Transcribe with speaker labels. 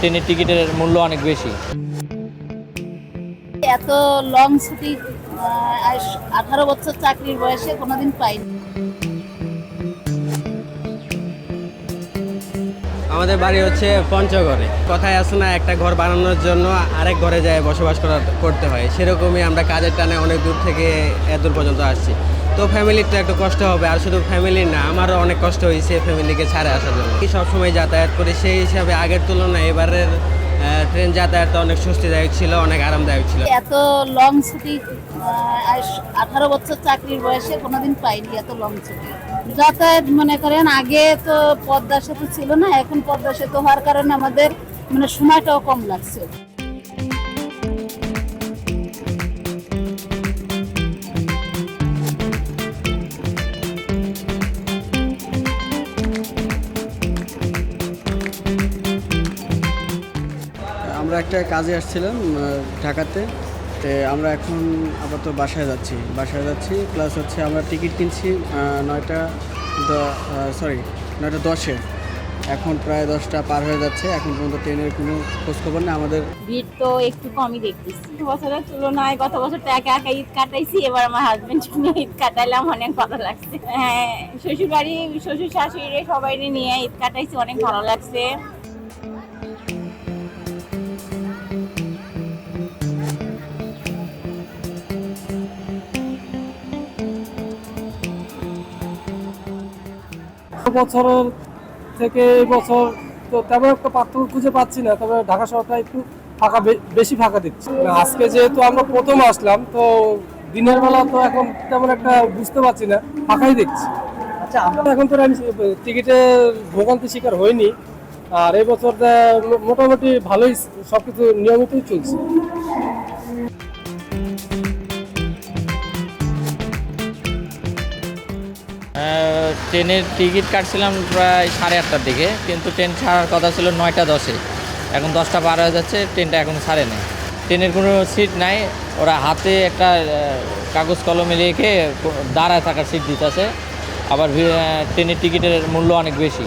Speaker 1: ট্রেনের টিকিটের মূল্য অনেক বেশি।
Speaker 2: এত লং ছুটি 18 বছর চাকরির বয়সে কোনোদিন পাইনি।
Speaker 3: আমাদের বাড়ি হচ্ছে পঞ্চগড়ে। কথায় আছে না, একটা ঘর বানানোর জন্য আরেক ঘরে যায় বসবাস করতে হয়, সেরকমই আমরা কাজের টানে অনেক দূর থেকে এত দূর পর্যন্ত আসছি। তো ফ্যামিলির তো একটু কষ্ট হবে, আর শুধু ফ্যামিলির না, আমারও অনেক কষ্ট হয়েছে ফ্যামিলিকে ছাড়ে আসার জন্য। সবসময় যাতায়াত করি, সেই হিসাবে আগের তুলনায় এবারের ট্রেন যাতায়াতটা অনেক স্বস্তিদায়ক ছিল, অনেক আরামদায়ক ছিল।
Speaker 2: এত লং ছুটি 18 বছর চাকরির বয়সে কোনোদিন পাইনি এত লং ছুটি। যাতায়াত মনে করেন আগে তো পদ্মা সেতু ছিল না, এখন পদ্মা সেতু হওয়ার কারণে আমাদের সময়টাও কম লাগছে।
Speaker 4: আমরা একটা কাজে আসছিলাম ঢাকাতে। আমরা এখন আপাতত বাসায় যাচ্ছি প্লাস হচ্ছে আমরা টিকিট কিনছি 9:10-এ। এখন প্রায় 10টা পার হয়ে যাচ্ছে, এখন পর্যন্ত ট্রেনের কোনো খোঁজখবর নেই আমাদের।
Speaker 5: ভিড় তো একটু কমই দেখতেছি বছরের তুলনায়। গত বছর তো একা একা ঈদ কাটাইছি, এবার আমার হাজবেন্ড নিয়ে ঈদ কাটাইলাম, অনেক ভালো লাগছে। হ্যাঁ, শ্বশুর বাড়ি শ্বশুর শাশুড়ি সবাই নিয়ে ঈদ কাটাইছি, অনেক ভালো লাগছে।
Speaker 6: বছরের থেকে এই বছর তো তেমন একটা পার্থক্য খুঁজে পাচ্ছি না, তবে ঢাকা শহরটা একটু ফাঁকা, বেশি ফাঁকা দেখছি। আজকে যেহেতু আমরা প্রথম আসলাম, তো দিনের বেলা তো এখন তেমন একটা বুঝতে পারছি না, ফাঁকাই দেখছি। আচ্ছা, আমরা এখন তো আমি টিকিটের ভোগান্তি শিকার হইনি, আর এই বছর মোটামুটি ভালোই সবকিছু নিয়মিতই চলছে।
Speaker 1: ট্রেনের টিকিট কাটছিলাম প্রায় 8:30টার দিকে, কিন্তু ট্রেন ছাড়ার কথা ছিল 9:10-এ। এখন 10টা পার হয়ে যাচ্ছে, ট্রেনটা এখন ছাড়ে নাই। ট্রেনের কোনো সিট নাই, ওরা হাতে একটা কাগজ কলমে লিখে দাঁড়ায় থাকার সিট দিতেছে। আবার ট্রেনের টিকিটের মূল্য অনেক বেশি।